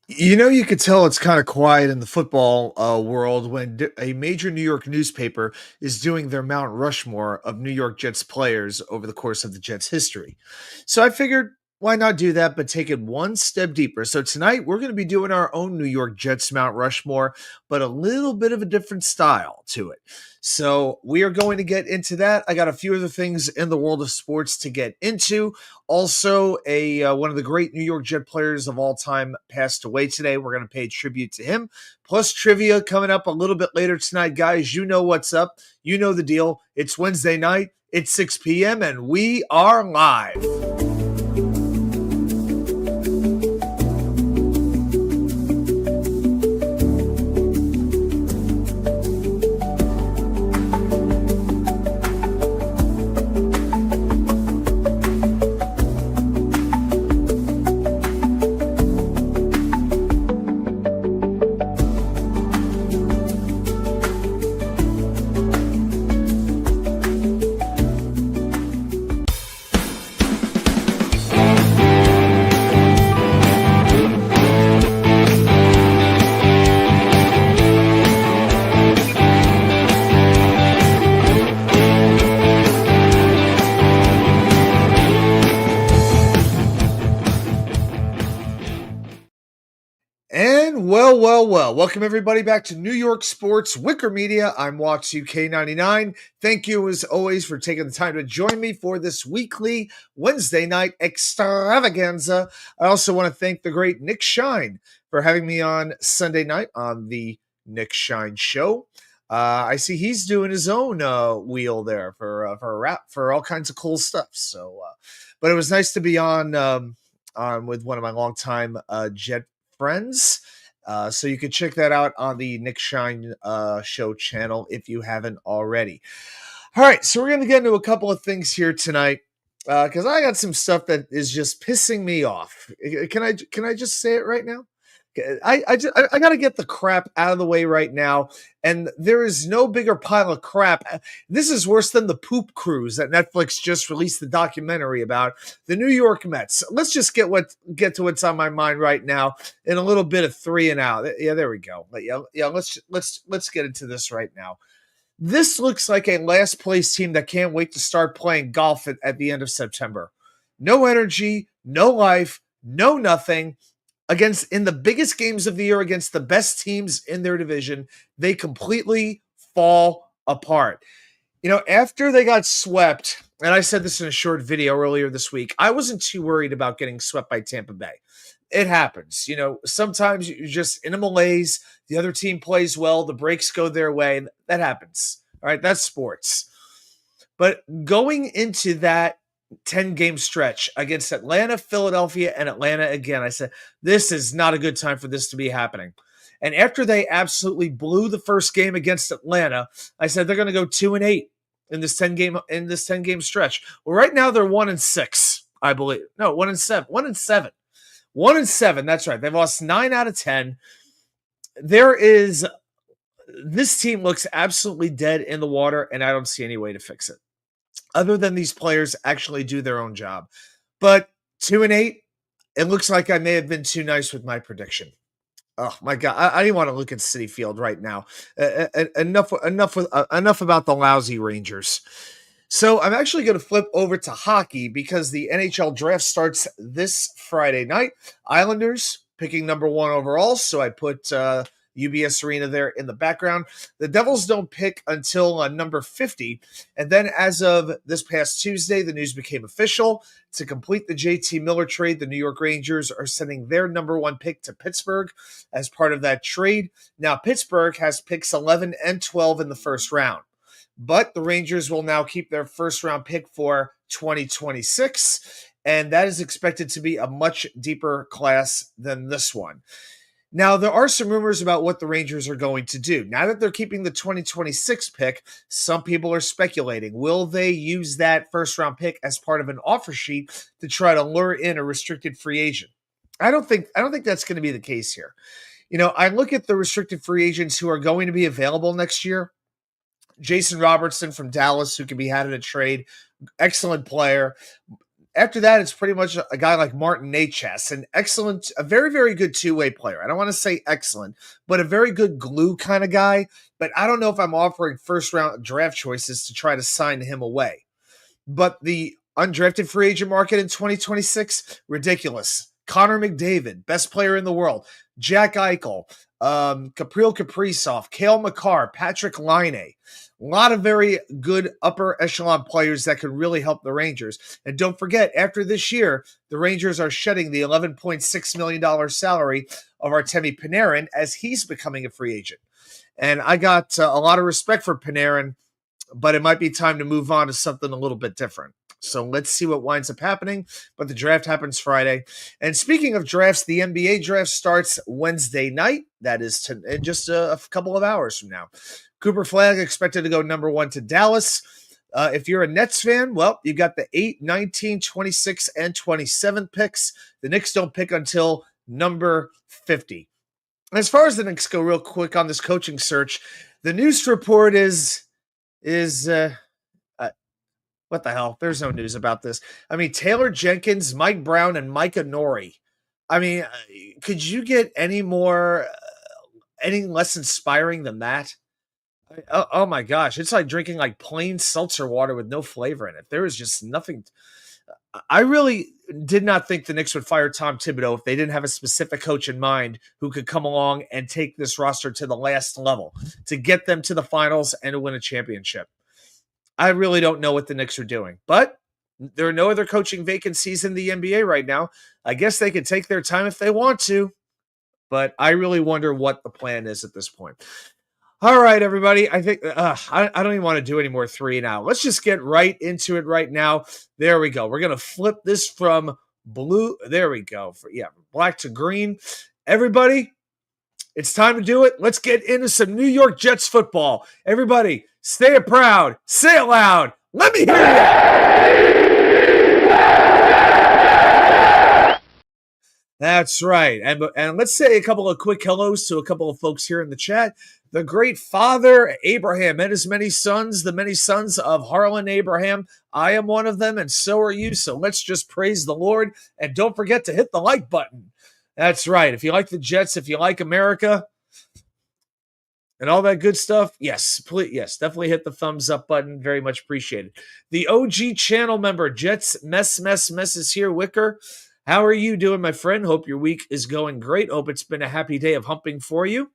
You could tell it's kind of quiet in the football world when a major New York newspaper is doing their Mount Rushmore of New York Jets players over the course of the Jets' history. So I figured, why not do that, but take it one step deeper? So tonight we're going to be doing our own New York Jets Mount Rushmore, but a little bit of a different style to it. So we are going to get into that. I got a few other things in the world of sports to get into. Also, a one of the great New York Jet players of all time passed away today. We're going to pay tribute to him. Plus trivia coming up a little bit later tonight, guys. You know what's up. You know the deal. It's Wednesday night. It's 6 p.m. and we are live. And well. Welcome everybody back to New York Sports WickerMedia. I'm Watts UK99. Thank you as always for taking the time to join me for this weekly Wednesday night extravaganza. I also want to thank the great Nick Shine for having me on Sunday night on the Nick Shine Show. I see he's doing his own wheel there for a rap for all kinds of cool stuff. So, but it was nice to be on with one of my longtime Jet friends. So you can check that out on the Nick Shine Show channel if you haven't already. All right, so we're going to get into a couple of things here tonight because I got some stuff that is just pissing me off. Can I just say it right now? I got to get the crap out of the way right now, and there is no bigger pile of crap. This is worse than the poop cruise that Netflix just released the documentary about the New York Mets. Let's just get to what's on my mind right now in a little bit of three and out. Yeah, there we go. But yeah. Let's get into this right now. This looks like a last place team that can't wait to start playing golf at the end of September. No energy, no life, no nothing against in the biggest games of the year against the best teams in their division, they completely fall apart. After they got swept, and I said this in a short video earlier this week, I wasn't too worried about getting swept by Tampa Bay. It happens. Sometimes you're just in a malaise. The other team plays well. The breaks go their way. That happens. All right. That's sports. But going into that 10-game stretch against Atlanta, Philadelphia, and Atlanta again, I said, this is not a good time for this to be happening. And after they absolutely blew the first game against Atlanta, I said they're going to go 2-8 in this 10-game stretch. Well, right now they're 1-6, I believe. No, 1-7. 1-7. 1-7. That's right. They've lost 9 out of 10. This team looks absolutely dead in the water, and I don't see any way to fix it other than these players actually do their own job. But 2-8, it looks like I may have been too nice with my prediction. Oh my God, I didn't want to look at Citi Field right now. Enough about the lousy Rangers. So I'm actually going to flip over to hockey because the NHL draft starts this Friday night. Islanders picking number 1 overall, so I put UBS Arena there in the background. The Devils don't pick until number 50. And then as of this past Tuesday, the news became official. To complete the JT Miller trade, the New York Rangers are sending their number 1 pick to Pittsburgh as part of that trade. Now, Pittsburgh has picks 11 and 12 in the first round. But the Rangers will now keep their first round pick for 2026. And that is expected to be a much deeper class than this one. Now, there are some rumors about what the Rangers are going to do. Now that they're keeping the 2026 pick, some people are speculating. Will they use that first-round pick as part of an offer sheet to try to lure in a restricted free agent? I don't think that's going to be the case here. I look at the restricted free agents who are going to be available next year. Jason Robertson from Dallas, who can be had in a trade. Excellent player. after that, it's pretty much a guy like Martin Necas, a very, very good two-way player. I don't want to say excellent, but a very good glue kind of guy. But I don't know if I'm offering first-round draft choices to try to sign him away. But the undrafted free agent market in 2026, ridiculous. Connor McDavid, best player in the world. Jack Eichel, Kaprizov Kaprizov, Cale Makar, Patrick Laine. A lot of very good upper echelon players that could really help the Rangers. And don't forget, after this year, the Rangers are shedding the $11.6 million salary of Artemi Panarin as he's becoming a free agent. And I got a lot of respect for Panarin, but it might be time to move on to something a little bit different. So let's see what winds up happening. But the draft happens Friday. And speaking of drafts, the NBA draft starts Wednesday night. That is in just a couple of hours from now. Cooper Flagg expected to go number 1 to Dallas. If you're a Nets fan, well, you got the 8, 19, 26, and 27 picks. The Knicks don't pick until number 50. As far as the Knicks go, real quick on this coaching search, the news report is what the hell? There's no news about this. I mean, Taylor Jenkins, Mike Brown, and Micah Nori. I mean, could you get any less inspiring than that? Oh my gosh, it's like drinking like plain seltzer water with no flavor in it. There is just nothing. I really did not think the Knicks would fire Tom Thibodeau if they didn't have a specific coach in mind who could come along and take this roster to the last level to get them to the finals and to win a championship. I really don't know what the Knicks are doing, but there are no other coaching vacancies in the NBA right now. I guess they could take their time if they want to, but I really wonder what the plan is at this point. All right, everybody. I think I don't even want to do any more 3 now. Let's just get right into it right now. There we go. We're going to flip this from blue. There we go. Black to green. Everybody, it's time to do it. Let's get into some New York Jets football. Everybody, say it proud. Say it loud. Let me hear you. That's right. And let's say a couple of quick hellos to a couple of folks here in the chat. The great father, Abraham, and his many sons, the many sons of Harlan Abraham. I am one of them, and so are you. So let's just praise the Lord. And don't forget to hit the like button. That's right. If you like the Jets, if you like America, and all that good stuff, yes, please, yes, definitely hit the thumbs up button. Very much appreciated. The OG channel member, Jets Mess is here. Wicker, how are you doing, my friend? Hope your week is going great. Hope it's been a happy day of humping for you.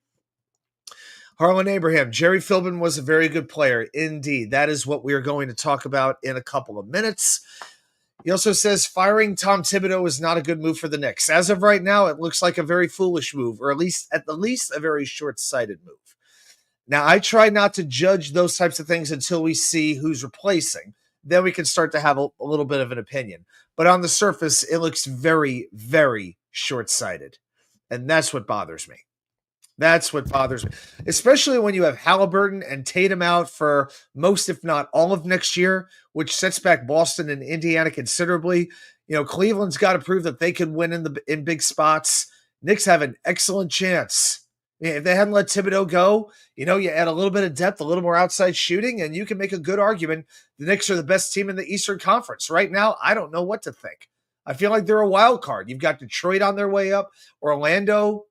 Harlan Abraham, Jerry Philbin was a very good player. Indeed. That is what we are going to talk about in a couple of minutes. He also says firing Tom Thibodeau is not a good move for the Knicks. As of right now, it looks like a very foolish move, or at the least a very short-sighted move. Now, I try not to judge those types of things until we see who's replacing. Then we can start to have a little bit of an opinion. But on the surface, it looks very, very short-sighted. And that's what bothers me. That's what bothers me, especially when you have Halliburton and Tatum out for most, if not all of next year, which sets back Boston and Indiana considerably. You know, Cleveland's got to prove that they can win in big spots. Knicks have an excellent chance. I mean, if they hadn't let Thibodeau go, you know, you add a little bit of depth, a little more outside shooting, and you can make a good argument. The Knicks are the best team in the Eastern Conference. Right now, I don't know what to think. I feel like they're a wild card. You've got Detroit on their way up. Orlando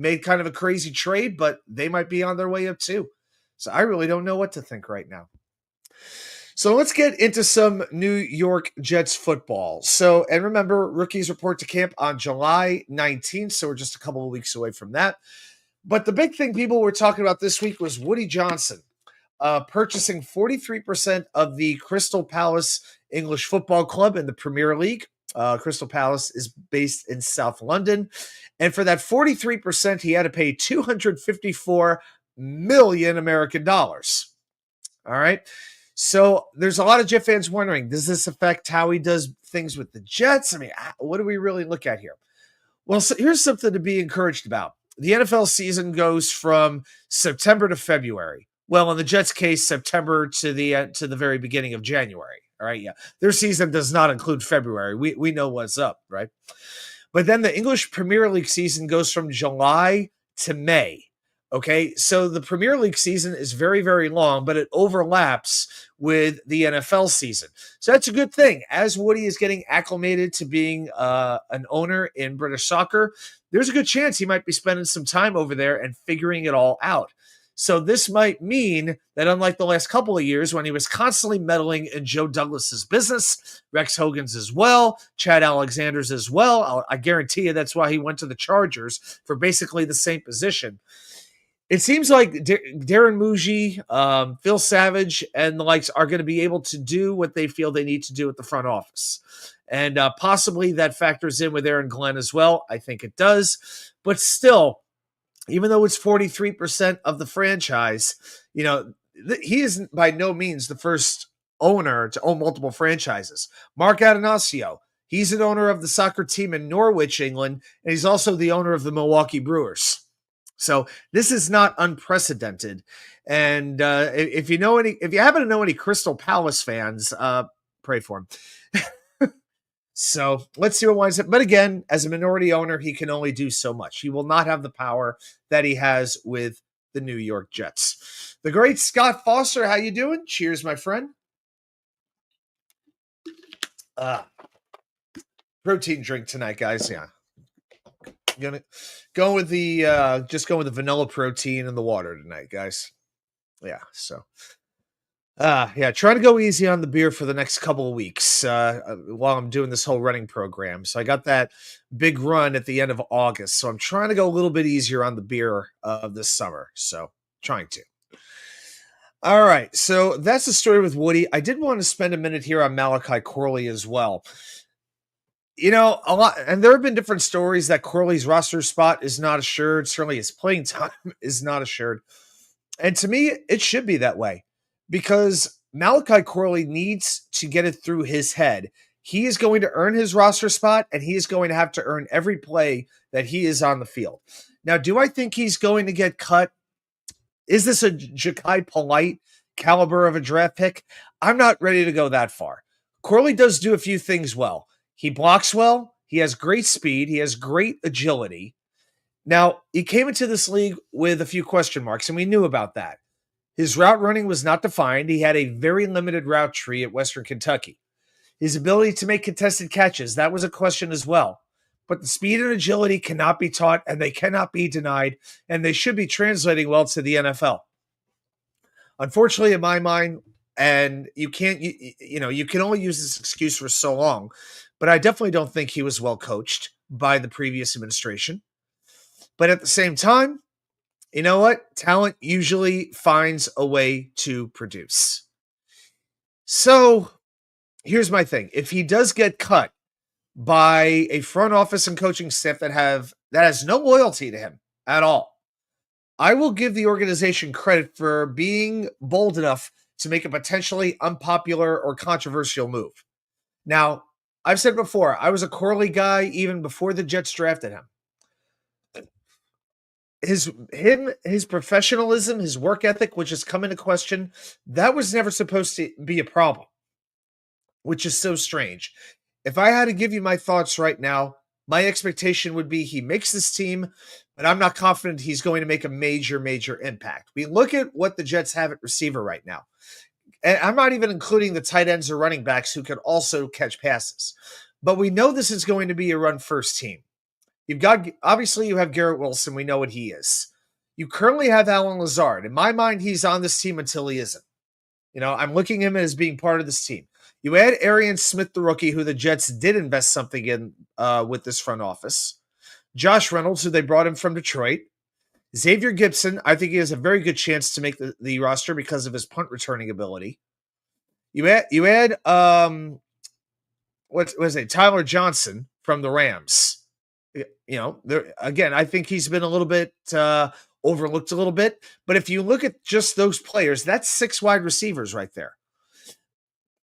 made kind of a crazy trade, but they might be on their way up too. So I really don't know what to think right now. So let's get into some New York Jets football. So, and remember, rookies report to camp on July 19th, so we're just a couple of weeks away from that. But the big thing people were talking about this week was Woody Johnson purchasing 43% of the Crystal Palace English Football Club in the Premier League. Crystal Palace is based in South London. And for that 43%, he had to pay $254 million American dollars. All right. So there's a lot of Jet fans wondering, does this affect how he does things with the Jets? I mean, what do we really look at here? Well, so here's something to be encouraged about. The NFL season goes from September to February. Well, in the Jets' case, September to the very beginning of January. All right, yeah. Their season does not include February. We know what's up, right? But then the English Premier League season goes from July to May. Okay, so the Premier League season is very, very long, but it overlaps with the NFL season. So that's a good thing. As Woody is getting acclimated to being an owner in British soccer, there's a good chance he might be spending some time over there and figuring it all out. So this might mean that unlike the last couple of years when he was constantly meddling in Joe Douglas's business, Rex Hogan's as well, Chad Alexander's as well, I guarantee you that's why he went to the Chargers for basically the same position. It seems like Darren Muji, Phil Savage, and the likes are going to be able to do what they feel they need to do at the front office. And possibly that factors in with Aaron Glenn as well. I think it does. But still, even though it's 43% of the franchise, he is by no means the first owner to own multiple franchises. Mark Atanasio, he's an owner of the soccer team in Norwich, England, and he's also the owner of the Milwaukee Brewers. So this is not unprecedented. And if you happen to know any Crystal Palace fans, pray for him. So let's see what winds up. But again, as a minority owner, he can only do so much. He will not have the power that he has with the New York Jets. The great Scott Foster, how you doing? Cheers, my friend. Protein drink tonight, guys. Yeah. Gonna go with the vanilla protein and the water tonight, guys. Yeah, so trying to go easy on the beer for the next couple of weeks while I'm doing this whole running program. So I got that big run at the end of August, so I'm trying to go a little bit easier on the beer this summer. So trying to. All right, so that's the story with Woody. I did want to spend a minute here on Malachi Corley as well. A lot, and there have been different stories that Corley's roster spot is not assured. Certainly his playing time is not assured. And to me, it should be that way because Malachi Corley needs to get it through his head. He is going to earn his roster spot, and he is going to have to earn every play that he is on the field. Now, do I think he's going to get cut? Is this a Ja'Kai Polite caliber of a draft pick? I'm not ready to go that far. Corley does do a few things well. He blocks well. He has great speed. He has great agility. Now, he came into this league with a few question marks, and we knew about that. His route running was not defined. He had a very limited route tree at Western Kentucky. His ability to make contested catches, that was a question as well. But the speed and agility cannot be taught, and they cannot be denied, and they should be translating well to the NFL. Unfortunately, in my mind, and you can only use this excuse for so long, but I definitely don't think he was well coached by the previous administration. But at the same time, you know what? Talent usually finds a way to produce. So here's my thing. If he does get cut by a front office and coaching staff that has no loyalty to him at all, I will give the organization credit for being bold enough to make a potentially unpopular or controversial move. Now, I've said before, I was a Corley guy even before the Jets drafted him. His professionalism, his work ethic, which has come into question, that was never supposed to be a problem, which is so strange. If I had to give you my thoughts right now, my expectation would be he makes this team, but I'm not confident he's going to make a major, major impact. We look at what the Jets have at receiver right now. And I'm not even including the tight ends or running backs who could also catch passes. But we know this is going to be a run-first team. Obviously, you have Garrett Wilson. We know what he is. You currently have Alan Lazard. In my mind, he's on this team until he isn't. I'm looking at him as being part of this team. You add Arian Smith, the rookie, who the Jets did invest something in with this front office. Josh Reynolds, who they brought in from Detroit. Xavier Gibson, I think he has a very good chance to make the roster because of his punt returning ability. You add what was it? Tyler Johnson from the Rams. Again, I think he's been a little bit overlooked a little bit. But if you look at just those players, that's 6 wide receivers right there.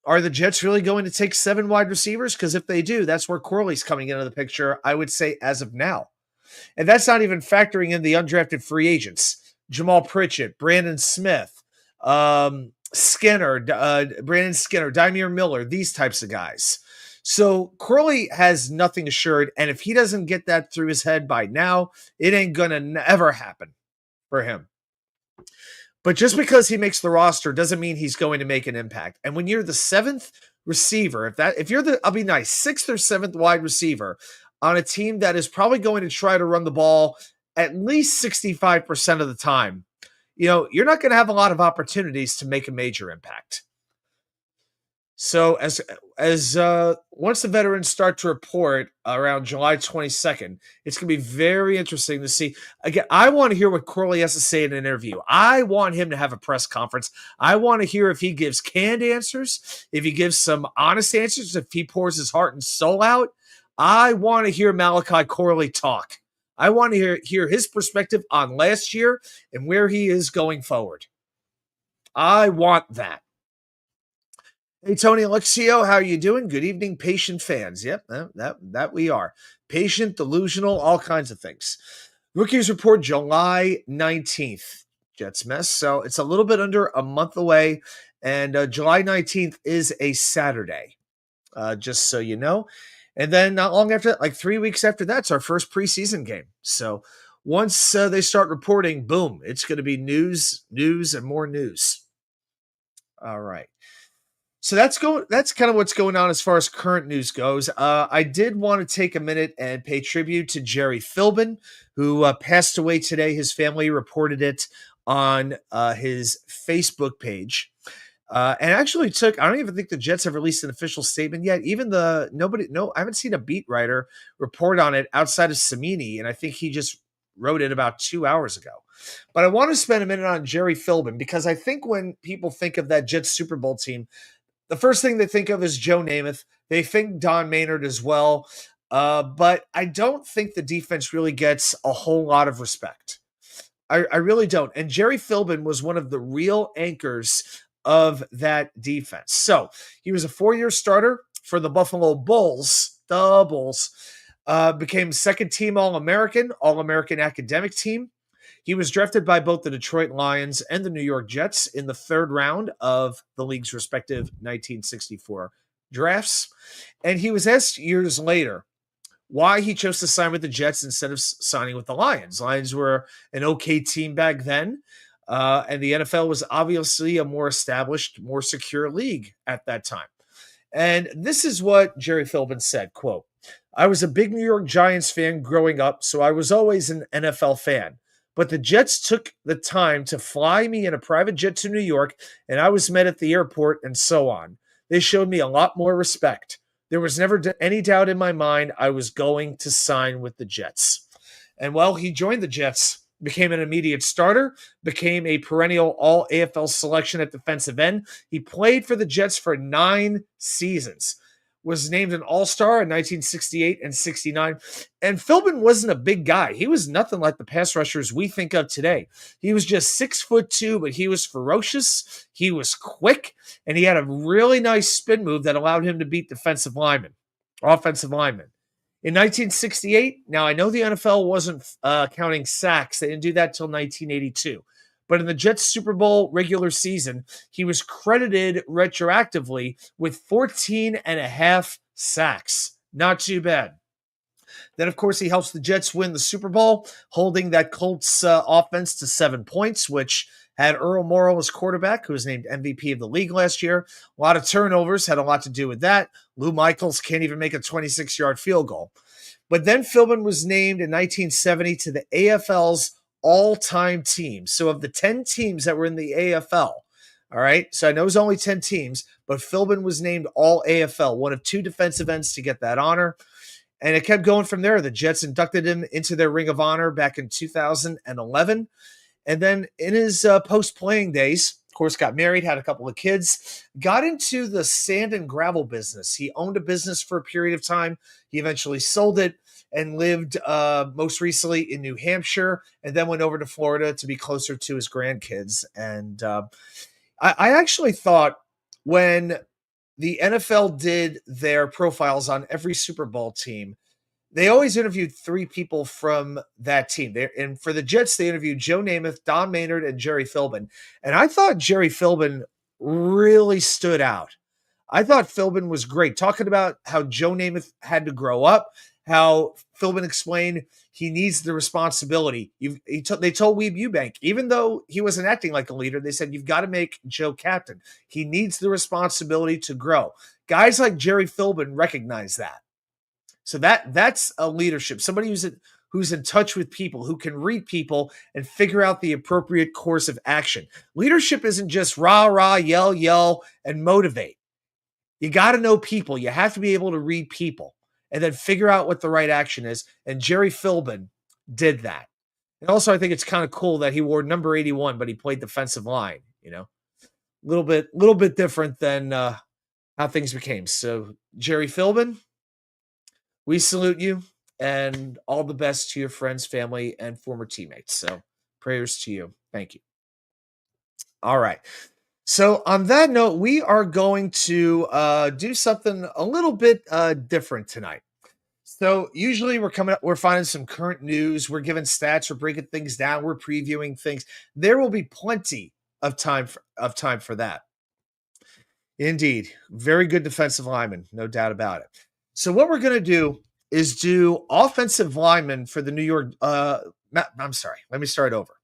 Are the Jets really going to take 7 wide receivers? Because if they do, that's where Corley's coming into the picture, I would say, as of now. And that's not even factoring in the undrafted free agents. Jamal Pritchett, Brandon Smith, Brandon Skinner, Dymere Miller, these types of guys. So Corley has nothing assured, and if he doesn't get that through his head by now, it ain't going to ever happen. for him. But just because he makes the roster doesn't mean he's going to make an impact. And when you're the seventh receiver, if you're the, I'll be nice, sixth or seventh wide receiver on a team that is probably going to try to run the ball at least 65% of the time, you're not going to have a lot of opportunities to make a major impact. So as once the veterans start to report around July 22nd, it's going to be very interesting to see. Again, I want to hear what Corley has to say in an interview. I want him to have a press conference. I want to hear if he gives canned answers, if he gives some honest answers, if he pours his heart and soul out. I want to hear Malachi Corley talk. I want to hear his perspective on last year and where he is going forward. I want that. Hey, Tony Alexio, how are you doing? Good evening, patient fans. Yep, that we are. Patient, delusional, all kinds of things. Rookies report July 19th. Jets mess. So it's a little bit under a month away, and July 19th is a Saturday, just so you know. And then not long after, like 3 weeks after that, it's our first preseason game. So once they start reporting, boom, it's going to be news, and more news. All right. So that's kind of what's going on as far as current news goes. I did want to take a minute and pay tribute to Jerry Philbin, who passed away today. His family reported it on his Facebook page. And actually I don't even think the Jets have released an official statement yet. Even I haven't seen a beat writer report on it outside of Samini. And I think he just wrote it about 2 hours ago. But I want to spend a minute on Jerry Philbin because I think when people think of that Jets Super Bowl team, the first thing they think of is Joe Namath. They think Don Maynard as well. But I don't think the defense really gets a whole lot of respect. I really don't. And Jerry Philbin was one of the real anchors of that defense. So he was a 4-year starter for the Buffalo Bulls. The Bulls became second team All-American academic team. He was drafted by both the Detroit Lions and the New York Jets in the third round of the league's respective 1964 drafts. And he was asked years later why he chose to sign with the Jets instead of signing with the Lions. Lions were an okay team back then, and the NFL was obviously a more established, more secure league at that time. And this is what Jerry Philbin said, quote, "I was a big New York Giants fan growing up, so I was always an NFL fan. But the Jets took the time to fly me in a private jet to New York, and I was met at the airport and so on. They showed me a lot more respect. There was never any doubt in my mind I was going to sign with the Jets." And well, he joined the Jets, became an immediate starter, became a perennial All-AFL selection at defensive end. He played for the Jets for 9 seasons. Was named an All-Star in 1968 and 69. And Philbin wasn't a big guy. He was nothing like the pass rushers we think of today. He was just 6'2", but he was ferocious. He was quick, and he had a really nice spin move that allowed him to beat offensive linemen. In 1968, now I know the NFL wasn't counting sacks. They didn't do that till 1982. But in the Jets Super Bowl regular season, he was credited retroactively with 14 and a half sacks. Not too bad. Then, of course, he helps the Jets win the Super Bowl, holding that Colts offense to 7 points, which had Earl Morrall as quarterback, who was named MVP of the league last year. A lot of turnovers had a lot to do with that. Lou Michaels can't even make a 26-yard field goal. But then Philbin was named in 1970 to the AFL's all-time team. So of the 10 teams that were in the AFL, all right, so I know it was only 10 teams, but Philbin was named All-AFL, one of 2 defensive ends to get that honor. And it kept going from there. The Jets inducted him into their Ring of Honor back in 2011. And then in his post-playing days, of course, got married, had a couple of kids, got into the sand and gravel business. He owned a business for a period of time. He eventually sold it and lived most recently in New Hampshire, and then went over to Florida to be closer to his grandkids. And I actually thought when the NFL did their profiles on every Super Bowl team, they always interviewed 3 people from that team. And for the Jets, they interviewed Joe Namath, Don Maynard, and Jerry Philbin. And I thought Jerry Philbin really stood out. I thought Philbin was great, talking about how Joe Namath had to grow up, how Philbin explained he needs the responsibility. They told Weeb Eubank, even though he wasn't acting like a leader, they said, you've got to make Joe captain. He needs the responsibility to grow. Guys like Jerry Philbin recognize that. So that's a leadership. Somebody who's in touch with people, who can read people and figure out the appropriate course of action. Leadership isn't just rah, rah, yell, yell, and motivate. You got to know people. You have to be able to read people and then figure out what the right action is. And Jerry Philbin did that. And also, I think it's kind of cool that he wore number 81, but he played defensive line, a little bit different than how things became. So Jerry Philbin, we salute you and all the best to your friends, family, and former teammates. So prayers to you. Thank you. All right. So on that note, we are going to do something a little bit different tonight. So usually we're finding some current news, we're giving stats, we're breaking things down, we're previewing things. There will be plenty of time for that. Indeed, very good defensive lineman, no doubt about it. So what we're going to do is do offensive linemen for the New York. I'm sorry. Let me start over.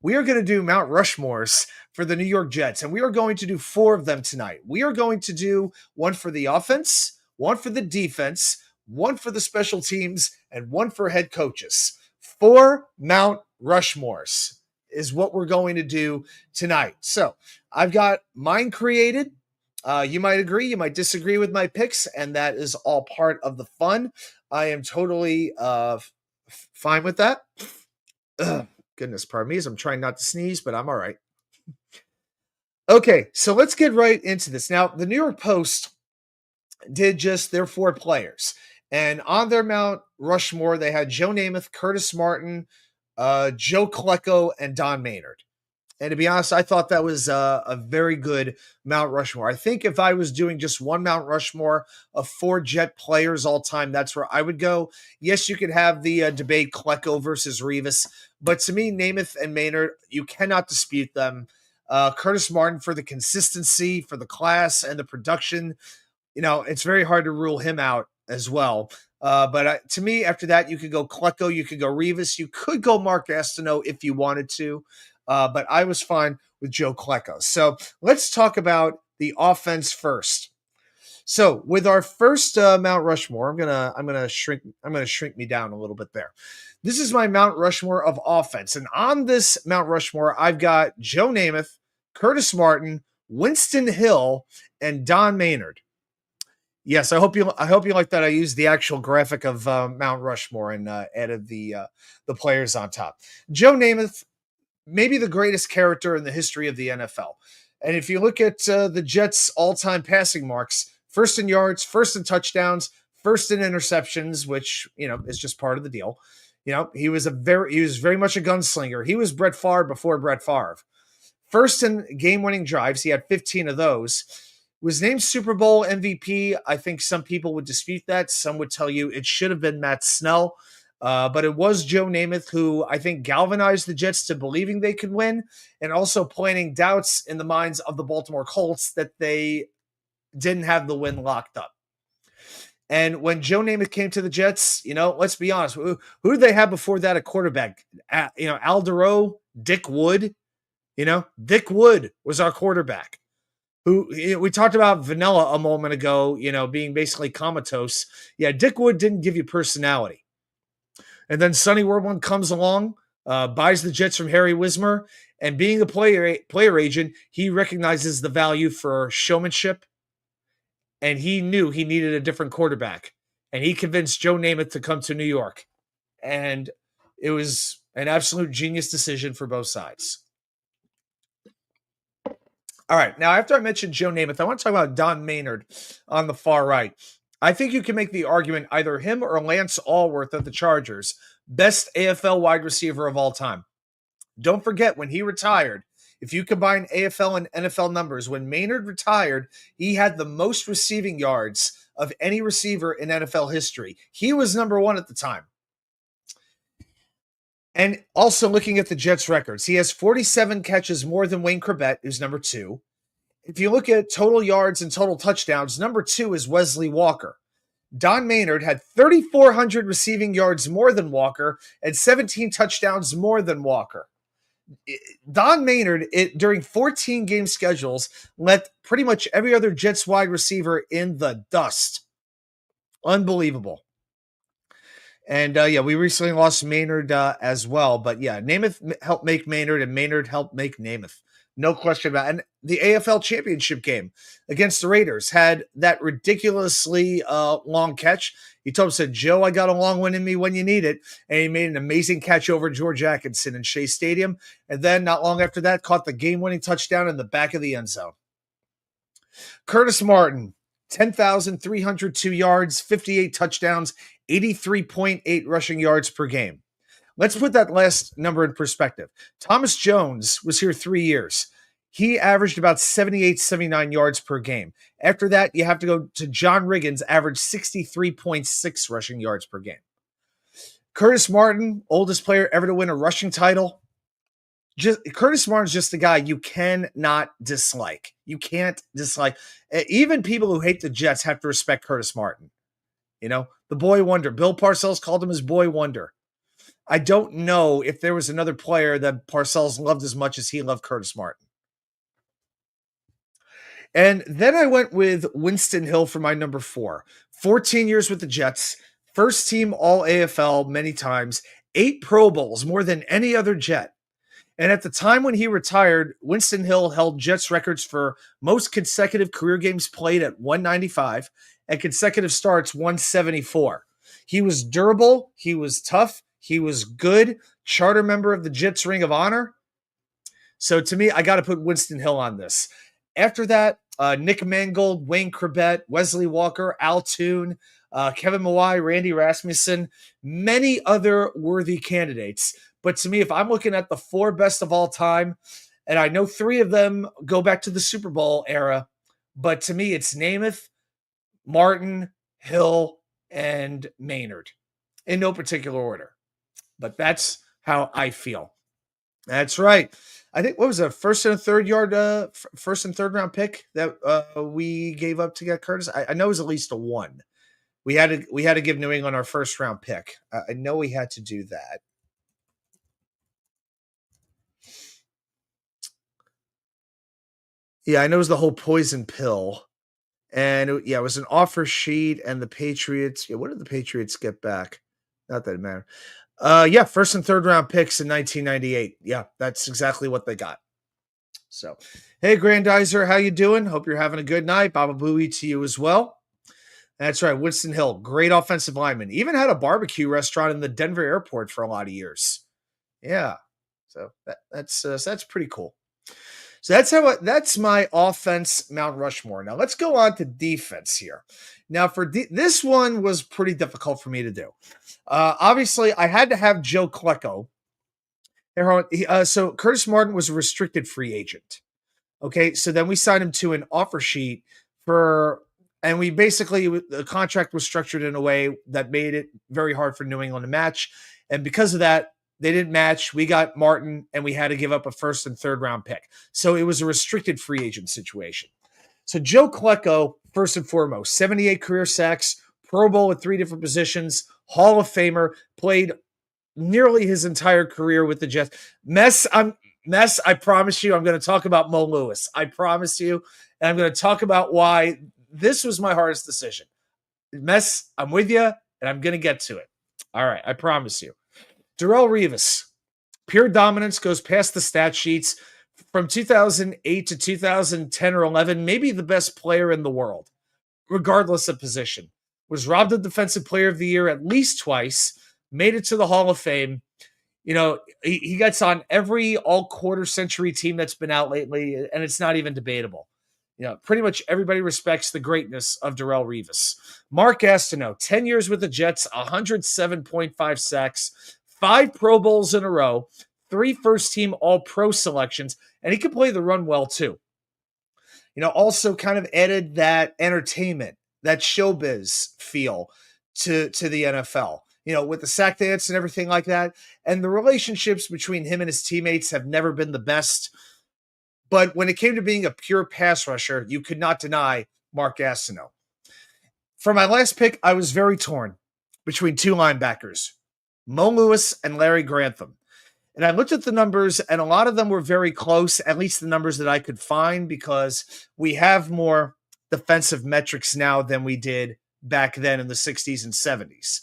We are going to do Mount Rushmores for the New York Jets, and we are going to do 4 of them tonight. We are going to do one for the offense, one for the defense, one for the special teams, and one for head coaches. 4 Mount Rushmores is what we're going to do tonight. So I've got mine created. You might agree, you might disagree with my picks, and that is all part of the fun. I am totally fine with that. Goodness, pardon me, as I'm trying not to sneeze, but I'm all right. Okay, so let's get right into this. Now, the New York Post did just their 4 players. And on their Mount Rushmore, they had Joe Namath, Curtis Martin, Joe Klecko, and Don Maynard. And to be honest, I thought that was a very good Mount Rushmore. I think if I was doing just one Mount Rushmore of 4 Jet players all time, that's where I would go. Yes, you could have the debate Klecko versus Revis, but to me, Namath and Maynard, you cannot dispute them. Curtis Martin for the consistency, for the class, and the production. It's very hard to rule him out as well. But to me, after that, you could go Klecko, you could go Revis, you could go Mark Gastineau if you wanted to. But I was fine with Joe Klecko. So let's talk about the offense first. So with our first Mount Rushmore, I'm gonna shrink me down a little bit there. This is my Mount Rushmore of offense, and on this Mount Rushmore, I've got Joe Namath, Curtis Martin, Winston Hill, and Don Maynard. Yes, I hope you like that. I used the actual graphic of Mount Rushmore and added the players on top. Joe Namath, maybe the greatest character in the history of the NFL. And if you look at the Jets' all-time passing marks, first in yards, first in touchdowns, first in interceptions, which, is just part of the deal. He was very much a gunslinger. He was Brett Favre before Brett Favre. First in game-winning drives, he had 15 of those. Was named Super Bowl MVP. I think some people would dispute that. Some would tell you it should have been Matt Snell. But it was Joe Namath who I think galvanized the Jets to believing they could win, and also planting doubts in the minds of the Baltimore Colts that they didn't have the win locked up. And when Joe Namath came to the Jets, let's be honest, who did they have before that at quarterback? Al Duro, Dick Wood. Dick Wood was our quarterback. We talked about Vanilla a moment ago, being basically comatose. Yeah, Dick Wood didn't give you personality. And then Sonny Werblin comes along, buys the Jets from Harry Wismer, and being a player agent, he recognizes the value for showmanship, and he knew he needed a different quarterback. And he convinced Joe Namath to come to New York. And it was an absolute genius decision for both sides. All right, now after I mentioned Joe Namath, I want to talk about Don Maynard on the far right. I think you can make the argument either him or Lance Allworth of the Chargers, best AFL wide receiver of all time. Don't forget, when he retired, if you combine AFL and NFL numbers, when Maynard retired, he had the most receiving yards of any receiver in NFL history. He was number 1 at the time. And also looking at the Jets records, he has 47 catches more than Wayne Corbett, who's number 2. If you look at total yards and total touchdowns, number 2 is Wesley Walker. Don Maynard had 3,400 receiving yards more than Walker and 17 touchdowns more than Walker. Don Maynard, during 14 game schedules, left pretty much every other Jets wide receiver in the dust. Unbelievable. And yeah, we recently lost Maynard as well. But yeah, Namath helped make Maynard, and Maynard helped make Namath. No question about it. And the AFL championship game against the Raiders had that ridiculously long catch. He told him, said, Joe, I got a long one in me when you need it. And he made an amazing catch over George Atkinson in Shea Stadium. And then not long after that, caught the game-winning touchdown in the back of the end zone. Curtis Martin, 10,302 yards, 58 touchdowns, 83.8 rushing yards per game. Let's put that last number in perspective. Thomas Jones was here 3 years. He averaged about 78, 79 yards per game. After that, you have to go to John Riggins, averaged 63.6 rushing yards per game. Curtis Martin, oldest player ever to win a rushing title. Curtis Martin's just a guy you cannot dislike. You can't dislike. Even people who hate the Jets have to respect Curtis Martin. You know, the boy wonder. Bill Parcells called him his boy wonder. I don't know if there was another player that Parcells loved as much as he loved Curtis Martin. And then I went with Winston Hill for my number 4. 14 years with the Jets, first team All AFL many times, 8 Pro Bowls, more than any other Jet. And at the time when he retired, Winston Hill held Jets records for most consecutive career games played at 195 and consecutive starts 174. He was durable. He was tough. He was good. Charter member of the Jets Ring of Honor. So to me, I got to put Winston Hill on this. After that, Nick Mangold, Wayne Corbett, Wesley Walker, Al Toon, Kevin Mawai, Randy Rasmussen, many other worthy candidates. But to me, if I'm looking at the 4 best of all time, and I know 3 of them go back to the Super Bowl era, but to me, it's Namath, Martin, Hill, and Maynard in no particular order. But that's how I feel. That's right. I think what was a first and third round pick that we gave up to get Curtis. I know it was at least a 1. We had to give New England our first round pick. I know we had to do that. Yeah, I know it was the whole poison pill. And it was an offer sheet, and the Patriots. Yeah, what did the Patriots get back? Not that it mattered. Yeah, first and third round picks in 1998. Yeah, that's exactly what they got. So, hey, Grandizer, how you doing? Hope you're having a good night. Baba Booey to you as well. That's right, Winston Hill, great offensive lineman. Even had a barbecue restaurant in the Denver airport for a lot of years. Yeah, so that's pretty cool. So that's my offense, Mount Rushmore. Now let's go on to defense here. Now for this one was pretty difficult for me to do. Obviously, I had to have Joe Klecko. So Curtis Martin was a restricted free agent. Okay, so then we signed him to an offer sheet and we basically, the contract was structured in a way that made it very hard for New England to match. And because of that, they didn't match. We got Martin, and we had to give up a first and third round pick. So it was a restricted free agent situation. So Joe Klecko, first and foremost, 78 career sacks, Pro Bowl at 3 different positions, Hall of Famer, played nearly his entire career with the Jets. Mess, I promise you, I'm going to talk about Mo Lewis. I promise you. And I'm going to talk about why this was my hardest decision. Mess, I'm with you, and I'm going to get to it. All right, I promise you. Darrelle Revis, pure dominance, goes past the stat sheets. From 2008 to 2010 or 11, maybe the best player in the world, regardless of position. Was robbed of Defensive Player of the Year at least twice, made it to the Hall of Fame. You know, he gets on every all-quarter century team that's been out lately, and it's not even debatable. You know, pretty much everybody respects the greatness of Darrelle Revis. Mark Gastineau, 10 years with the Jets, 107.5 sacks, 5 Pro Bowls in a row, 3 first-team All-Pro selections, and he can play the run well, too. You know, also kind of added that entertainment, that showbiz feel to the NFL. You know, with the sack dance and everything like that. And the relationships between him and his teammates have never been the best. But when it came to being a pure pass rusher, you could not deny Mark Gastineau. For my last pick, I was very torn between two linebackers, Mo Lewis and Larry Grantham. And I looked at the numbers, and a lot of them were very close, at least the numbers that I could find, because we have more defensive metrics now than we did back then in the 60s and 70s.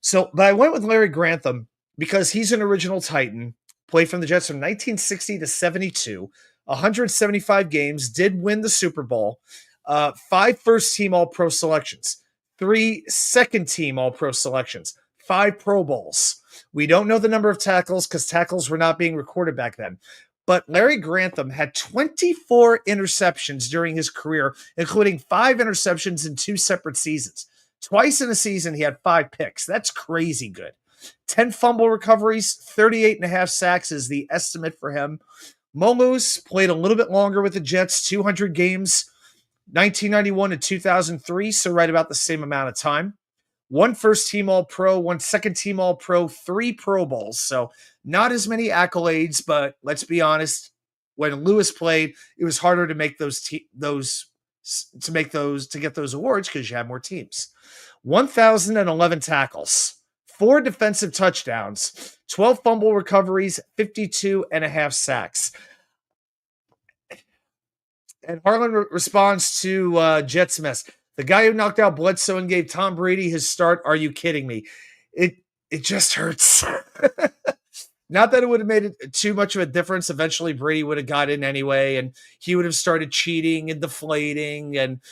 So, but I went with Larry Grantham because he's an original Titan, played from the Jets from 1960 to 72, 175 games, did win the Super Bowl, 5 first team All Pro selections, 3 second team All Pro selections, 5 Pro Bowls. We don't know the number of tackles because tackles were not being recorded back then. But Larry Grantham had 24 interceptions during his career, including 5 interceptions in 2 separate seasons. Twice in a season, he had 5 picks. That's crazy good. 10 fumble recoveries, 38 and a half sacks is the estimate for him. Mo Lewis played a little bit longer with the Jets, 200 games, 1991 to 2003, so right about the same amount of time. 1 first team All Pro, 1 second team All Pro, 3 Pro Bowls. So not as many accolades, but let's be honest, when Lewis played, it was harder to make to get those awards because you had more teams. 1,011 tackles, 4 defensive touchdowns, 12 fumble recoveries, 52 and a half sacks. And Harlan responds to Jets mess. The guy who knocked out Bledsoe and gave Tom Brady his start. Are you kidding me? It just hurts. Not that it would have made it too much of a difference. Eventually, Brady would have got in anyway, and he would have started cheating and deflating, and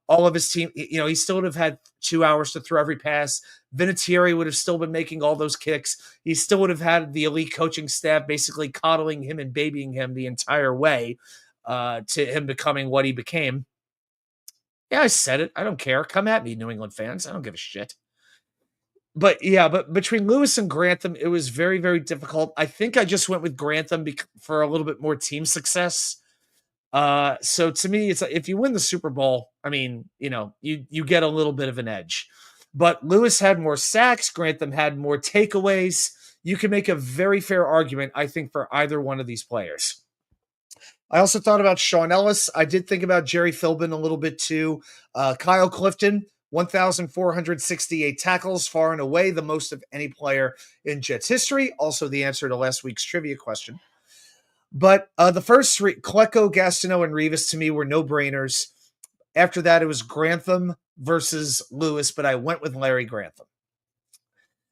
all of his team. He still would have had 2 hours to throw every pass. Vinatieri would have still been making all those kicks. He still would have had the elite coaching staff basically coddling him and babying him the entire way to him becoming what he became. Yeah, I said it. I don't care. Come at me, New England fans. I don't give a shit. But between Lewis and Grantham, it was very, very difficult. I think I just went with Grantham for a little bit more team success. So to me, it's like, if you win the Super Bowl, I mean, you get a little bit of an edge. But Lewis had more sacks. Grantham had more takeaways. You can make a very fair argument, I think, for either one of these players. I also thought about Sean Ellis. I did think about Jerry Philbin a little bit too. Kyle Clifton, 1,468 tackles, far and away the most of any player in Jets history. Also the answer to last week's trivia question. But the first 3, Klecko, Gastineau, and Rivas, to me were no-brainers. After that, it was Grantham versus Lewis, but I went with Larry Grantham.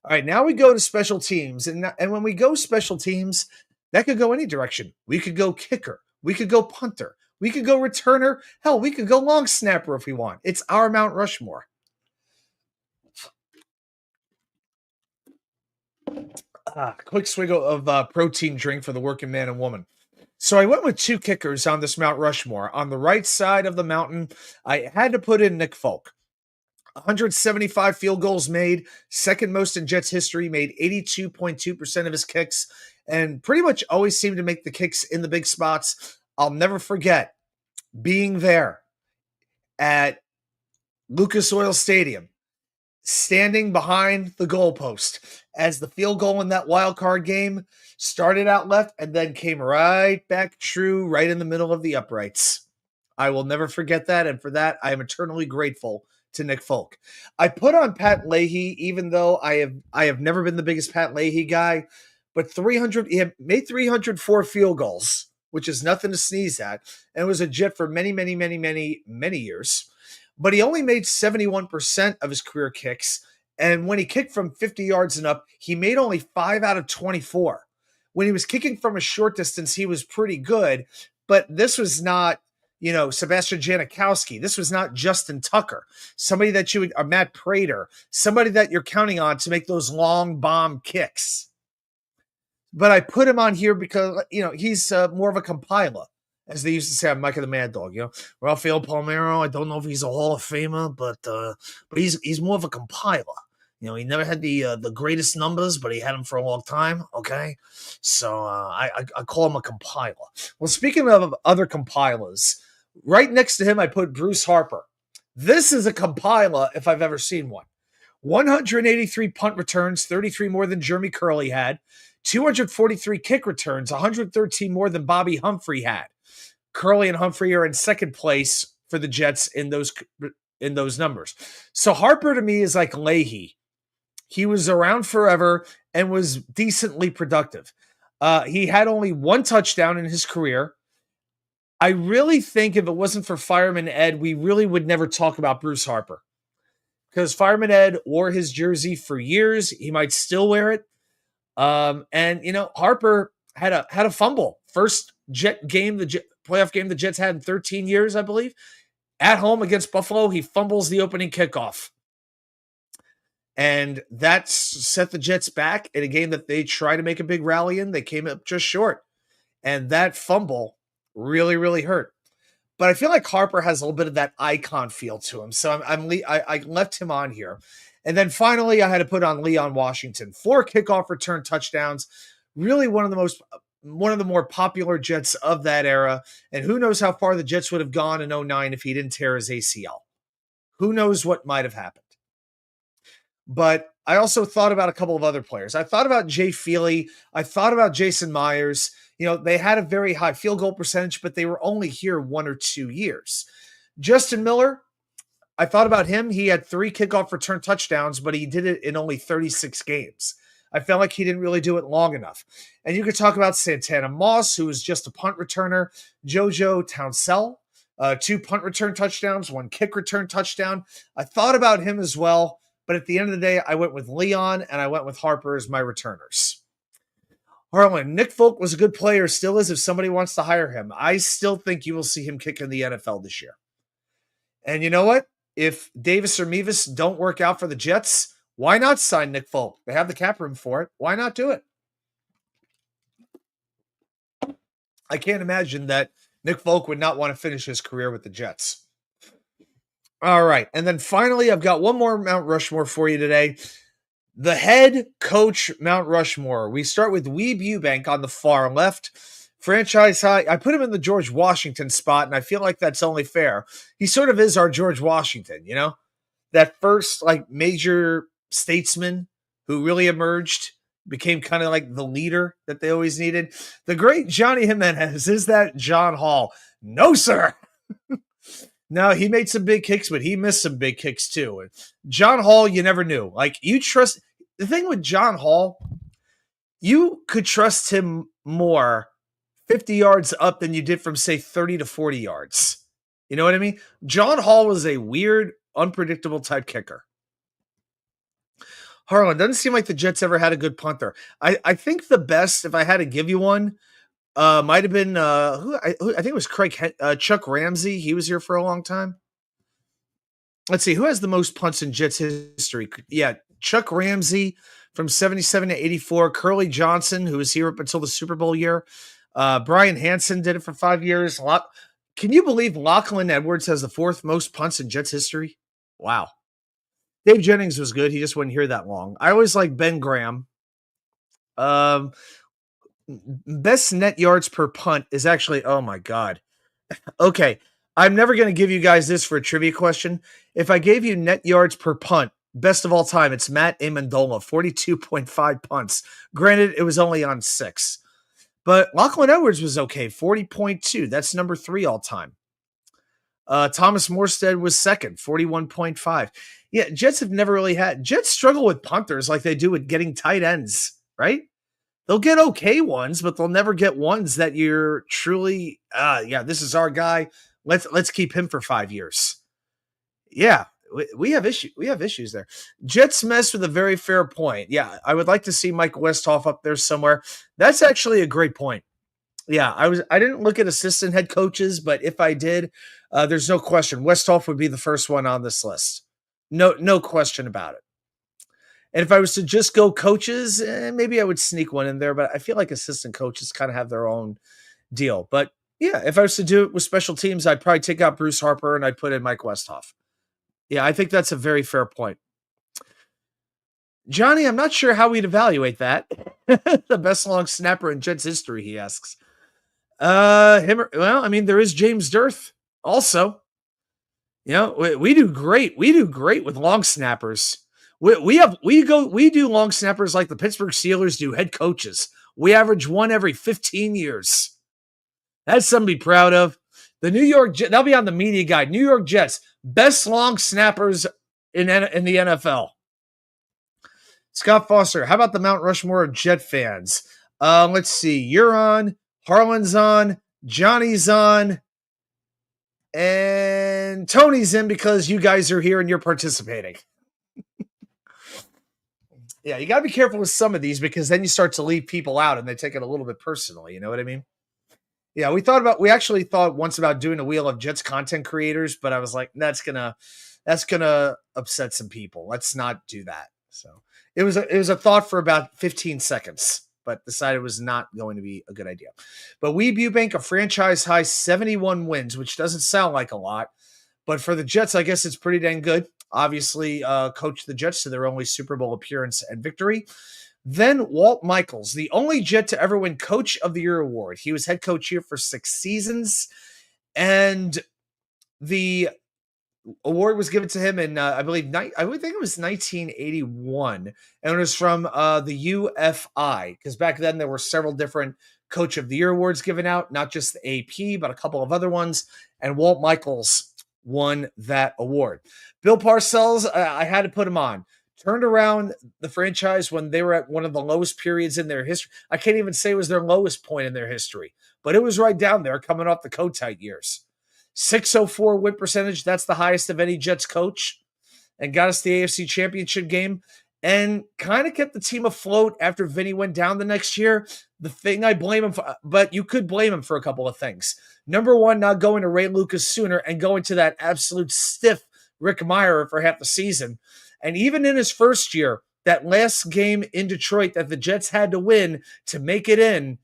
All right, now we go to special teams. And when we go special teams, that could go any direction. We could go kicker. We could go punter. We could go returner. Hell, we could go long snapper if we want. It's our Mount Rushmore. Quick swig of protein drink for the working man and woman. So I went with 2 kickers on this Mount Rushmore. On the right side of the mountain, I had to put in Nick Folk. 175 field goals made, second most in Jets history, made 82.2% of his kicks, and pretty much always seemed to make the kicks in the big spots. I'll never forget being there at Lucas Oil Stadium, standing behind the goalpost as the field goal in that wild card game started out left and then came right back true, right in the middle of the uprights. I will never forget that, and for that, I am eternally grateful to Nick Folk. I put on Pat Leahy, even though I have never been the biggest Pat Leahy guy, but he made 304 field goals, which is nothing to sneeze at, and was a Jet for many, many, many, many, many years. But he only made 71% of his career kicks, and when he kicked from 50 yards and up, he made only 5 out of 24. When he was kicking from a short distance, he was pretty good, but this was not Sebastian Janikowski. This was not Justin Tucker, somebody that or Matt Prater, somebody that you're counting on to make those long bomb kicks. But I put him on here because, he's more of a compiler, as they used to say on Mike and the Mad Dog. Rafael Palmeiro, I don't know if he's a Hall of Famer, but he's more of a compiler. He never had the greatest numbers, but he had them for a long time. Okay, so I call him a compiler. Well, speaking of other compilers, right next to him, I put Bruce Harper. This is a compiler if I've ever seen one. 183 punt returns, 33 more than Jeremy Curley had. 243 kick returns, 113 more than Bobby Humphrey had. Curley and Humphrey are in second place for the Jets in those in those numbers. So Harper to me is like Leahy. He was around forever and was decently productive. He had only one touchdown in his career. I really think if it wasn't for Fireman Ed, we really would never talk about Bruce Harper, because Fireman Ed wore his jersey for years. He might still wear it. And Harper had a fumble. First Jet game, playoff game the Jets had in 13 years, I believe. At home against Buffalo, he fumbles the opening kickoff. And that set the Jets back in a game that they tried to make a big rally in. They came up just short. And that fumble really, really hurt. But I feel like Harper has a little bit of that icon feel to him. So I left him on here. And then finally, I had to put on Leon Washington. 4 kickoff return touchdowns. Really one of the more popular Jets of that era. And who knows how far the Jets would have gone in 2009 if he didn't tear his ACL. Who knows what might have happened. But I also thought about a couple of other players. I thought about Jay Feely. I thought about Jason Myers. They had a very high field goal percentage, but they were only here 1 or 2 years. Justin Miller, I thought about him. He had 3 kickoff return touchdowns, but he did it in only 36 games. I felt like he didn't really do it long enough. And you could talk about Santana Moss, who was just a punt returner. JoJo Townsell, 2 punt return touchdowns, 1 kick return touchdown. I thought about him as well. But at the end of the day, I went with Leon and I went with Harper as my returners. Harlan, Nick Folk was a good player, still is if somebody wants to hire him. I still think you will see him kick in the NFL this year. And you know what? If Davis or Mevis don't work out for the Jets, why not sign Nick Folk? They have the cap room for it. Why not do it? I can't imagine that Nick Folk would not want to finish his career with the Jets. All right. And then finally, I've got one more Mount Rushmore for you today. The head coach Mount Rushmore. We start with Weeb Eubank on the far left. Franchise high. I put him in the George Washington spot, and I feel like that's only fair. He sort of is our George Washington, That first major statesman who really emerged, became kind of like the leader that they always needed. The great Johnny Jimenez. Is that John Hall? No, sir. No, he made some big kicks, but he missed some big kicks too. And John Hall, you never knew. You trust the thing with John Hall, you could trust him more 50 yards up than you did from, say, 30 to 40 yards. You know what I mean? John Hall was a weird, unpredictable type kicker. Harlan, doesn't seem like the Jets ever had a good punter. I think the best, if I had to give you one, might have been I think it was Chuck Ramsey. He was here for a long time. Let's see, who has the most punts in Jets history? Yeah, Chuck Ramsey from 77 to 84. Curly Johnson, who was here up until the Super Bowl year. Brian Hansen did it for 5 years. Can you believe Lachlan Edwards has the 4th most punts in Jets history? Wow. Dave Jennings was good. He just wasn't here that long. I always like Ben Graham. Best net yards per punt is actually, oh my God. Okay. I'm never going to give you guys this for a trivia question. If I gave you net yards per punt, best of all time, it's Matt Amendola, 42.5 punts. Granted, it was only on 6. But Lachlan Edwards was okay, 40.2. That's number 3 all time. Thomas Morstead was second, 41.5. Yeah, Jets have never really had. Jets struggle with punters like they do with getting tight ends, right? They'll get okay ones, but they'll never get ones that you're truly, this is our guy. Let's keep him for 5 years. Yeah, we have issues. We have issues there. Jets mess with a very fair point. Yeah, I would like to see Mike Westhoff up there somewhere. That's actually a great point. Yeah, I didn't look at assistant head coaches, but if I did, there's no question Westhoff would be the first one on this list. No question about it. And if I was to just go coaches, maybe I would sneak one in there, but I feel like assistant coaches kind of have their own deal. But yeah, if I was to do it with special teams, I'd probably take out Bruce Harper and I'd put in Mike Westhoff. Yeah, I think that's a very fair point. Johnny, I'm not sure how we'd evaluate that. The best long snapper in Jets history, he asks. There is James Dirth also. We do great. We do great with long snappers. We do long snappers like the Pittsburgh Steelers do head coaches. We average one every 15 years. That's something to be proud of. The New York Jets, that'll be on the media guide. New York Jets, best long snappers in the NFL. Scott Foster, how about the Mount Rushmore of Jet fans? Let's see. You're on, Harlan's on, Johnny's on, and Tony's in because you guys are here and you're participating. Yeah, you got to be careful with some of these because then you start to leave people out and they take it a little bit personally. You know what I mean? Yeah, we actually thought once about doing a wheel of Jets content creators, but I was like, that's gonna upset some people. Let's not do that. So it was a thought for about 15 seconds, but decided it was not going to be a good idea. But Weeb Eubank, a franchise high 71 wins, which doesn't sound like a lot, but for the Jets, I guess it's pretty dang good. Obviously, coached the Jets to their only Super Bowl appearance and victory. Then Walt Michaels, the only Jet to ever win Coach of the Year award. He was head coach here for 6 seasons, and the award was given to him in I think it was 1981, and it was from the UFI, because back then there were several different Coach of the Year awards given out, not just the AP, but a couple of other ones, and Walt Michaels won that award. Bill Parcells, I had to put him on. Turned around the franchise when they were at one of the lowest periods in their history. I can't even say it was their lowest point in their history, but it was right down there coming off the Kotite years. 604 win percentage, that's the highest of any Jets coach, and got us the AFC Championship game and kind of kept the team afloat after Vinny went down the next year. The thing I blame him for, but you could blame him for a couple of things. Number one, not going to Ray Lucas sooner and going to that absolute stiff Rick Meyer for half the season. And even in his first year, that last game in Detroit that the Jets had to win to make it in,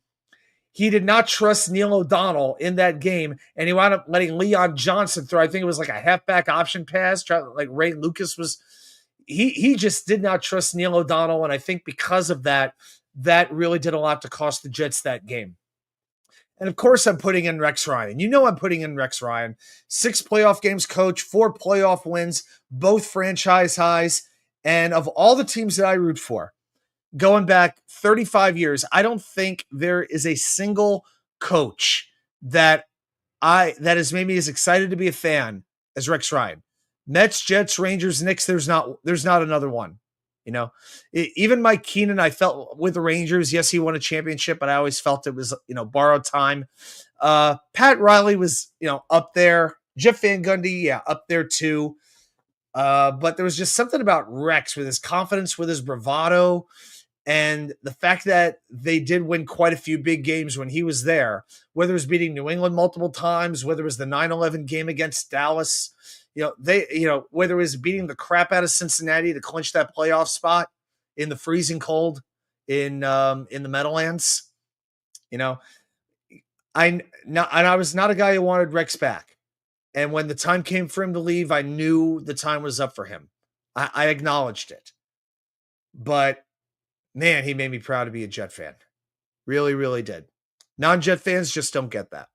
he did not trust Neil O'Donnell in that game, and he wound up letting Leon Johnson throw. I think it was like a halfback option pass. Like Ray Lucas was, he just did not trust Neil O'Donnell, and I think because of that, that really did a lot to cost the Jets that game. And of course, I'm putting in Rex Ryan. You know I'm putting in Rex Ryan. 6 playoff games coach, 4 playoff wins, both franchise highs. And of all the teams that I root for, going back 35 years, I don't think there is a single coach that has made me as excited to be a fan as Rex Ryan. Mets, Jets, Rangers, Knicks, there's not another one. You know, even Mike Keenan, I felt with the Rangers, yes, he won a championship, but I always felt it was, borrowed time. Pat Riley was, up there. Jeff Van Gundy, yeah, up there too. But there was just something about Rex with his confidence, with his bravado, and the fact that they did win quite a few big games when he was there, whether it was beating New England multiple times, whether it was the 9-11 game against Dallas, whether it was beating the crap out of Cincinnati to clinch that playoff spot in the freezing cold in the Meadowlands, I was not a guy who wanted Rex back. And when the time came for him to leave, I knew the time was up for him. I acknowledged it. But man, he made me proud to be a Jet fan. Really, really did. Non-Jet fans just don't get that.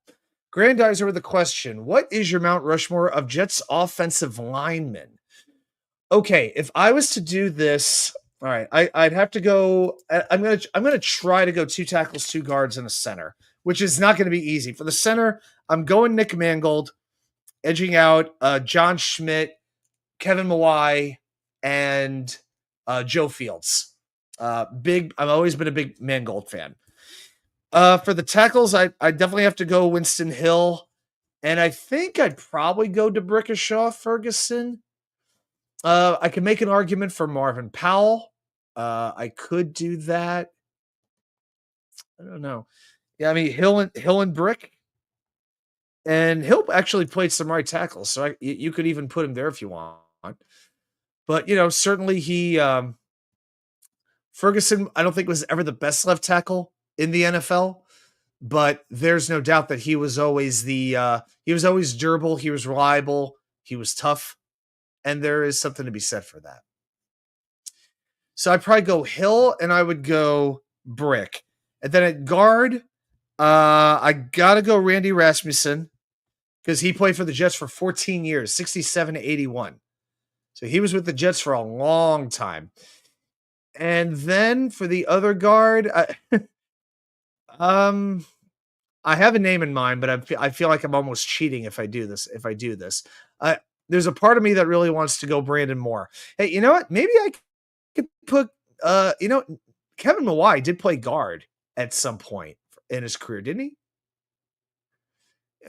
Grandizer with a question. What is your Mount Rushmore of Jets offensive linemen? Okay, if I was to do this, all right, I'd have to go. I'm gonna try to go 2 tackles, 2 guards, and a center, which is not going to be easy. For the center, I'm going Nick Mangold, edging out John Schmidt, Kevin Mawai, and Joe Fields. I've always been a big Mangold fan. For the tackles, I definitely have to go Winston Hill, and I think I'd probably go DeBrickashaw Ferguson. I can make an argument for Marvin Powell. I could do that. I don't know. Yeah, I mean Hill and Brick, and Hill actually played some right tackles, so you could even put him there if you want. But certainly he Ferguson, I don't think was ever the best left tackle in the NFL, but there's no doubt that he was always he was always durable, he was reliable, he was tough, and there is something to be said for that. So I'd probably go Hill, and I would go Brick. And then at guard, I gotta go Randy Rasmussen, because he played for the Jets for 14 years, 67 to 81. So he was with the Jets for a long time. And then for the other guard, I have a name in mind, but I feel like I'm almost cheating if I do this. Uh, there's a part of me that really wants to go Brandon Moore. Hey, you know what? Maybe I could put. Kevin Mawai did play guard at some point in his career, didn't he?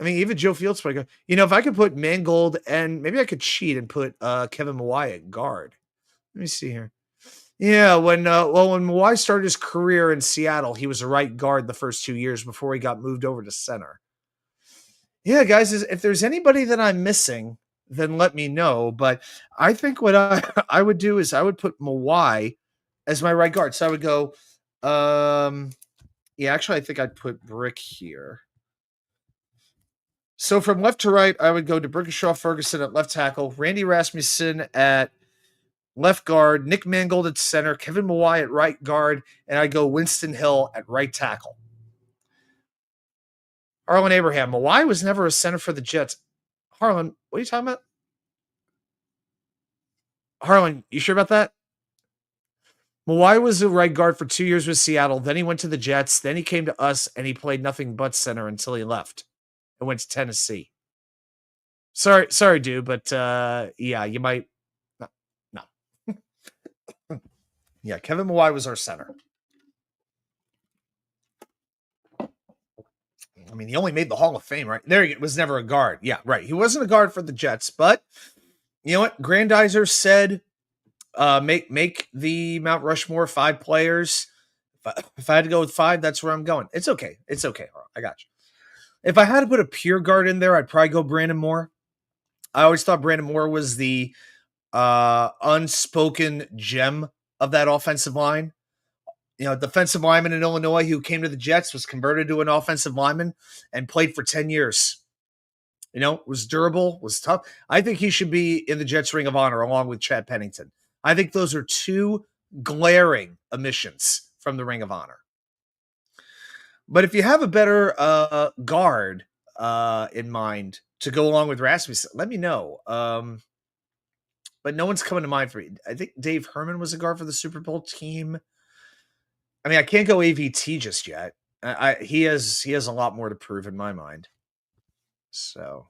I mean, even Joe Fields played guard. If I could put Mangold and maybe I could cheat and put Kevin Mawai at guard. Let me see here. Yeah, when Mawai started his career in Seattle, he was a right guard the first 2 years before he got moved over to center. Yeah, guys, if there's anybody that I'm missing, then let me know. But I think what I would do is I would put Mawai as my right guard. So I would go, yeah, actually, I think I'd put Brick here. So from left to right, I would go to Brickashaw Ferguson at left tackle, Randy Rasmussen at left guard, Nick Mangold at center, Kevin Mawai at right guard, and I go Winston Hill at right tackle. Harlan Abraham. Mawai was never a center for the Jets. Harlan, what are you talking about? Harlan, you sure about that? Mawai was a right guard for 2 years with Seattle. Then he went to the Jets. Then he came to us and he played nothing but center until he left and went to Tennessee. Sorry, dude, but yeah, you might. No. Yeah, Kevin Mawai was our center. I mean, he only made the Hall of Fame, right? There he was never a guard. Yeah, right. He wasn't a guard for the Jets, but you know what? Grandizer said, make the Mount Rushmore 5 players. If I had to go with 5, that's where I'm going. It's okay. It's okay. I got you. If I had to put a pure guard in there, I'd probably go Brandon Moore. I always thought Brandon Moore was the unspoken gem of that offensive line. Defensive lineman in Illinois who came to the Jets, was converted to an offensive lineman and played for 10 years. Was durable, was tough. I think he should be in the Jets Ring of Honor along with Chad Pennington. I think those are 2 glaring omissions from the Ring of Honor. But if you have a better guard in mind to go along with Rasmussen, let me know. But no one's coming to mind for me. I think Dave Herman was a guard for the Super Bowl team. I mean, I can't go AVT just yet. He has a lot more to prove in my mind. So,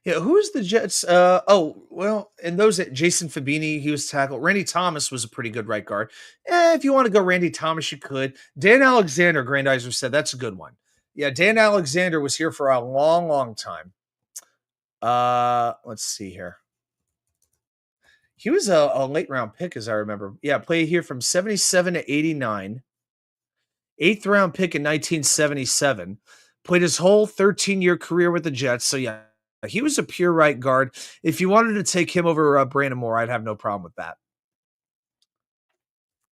yeah, who's the Jets? And those Jason Fabini, he was tackled. Randy Thomas was a pretty good right guard. If you want to go Randy Thomas, you could. Dan Alexander, Grandizer said that's a good one. Yeah, Dan Alexander was here for a long, long time. Let's see here. He was a late round pick, as I remember. Yeah, played here from 77 to 89. 8th round pick in 1977. Played his whole 13-year career with the Jets. So, yeah, he was a pure right guard. If you wanted to take him over Brandon Moore, I'd have no problem with that.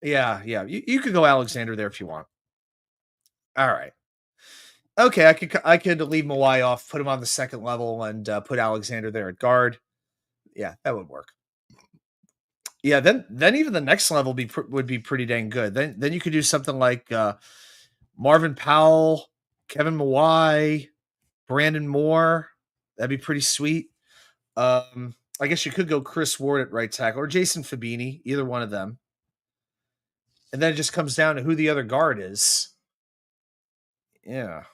Yeah. You could go Alexander there if you want. All right. Okay, I could leave Mawai off, put him on the second level, and put Alexander there at guard. Yeah, that would work. Yeah, then even the next level would be pretty dang good. Then you could do something like Marvin Powell, Kevin Mawai, Brandon Moore. That'd be pretty sweet. I guess you could go Chris Ward at right tackle or Jason Fabini, either one of them. And then it just comes down to who the other guard is. Yeah.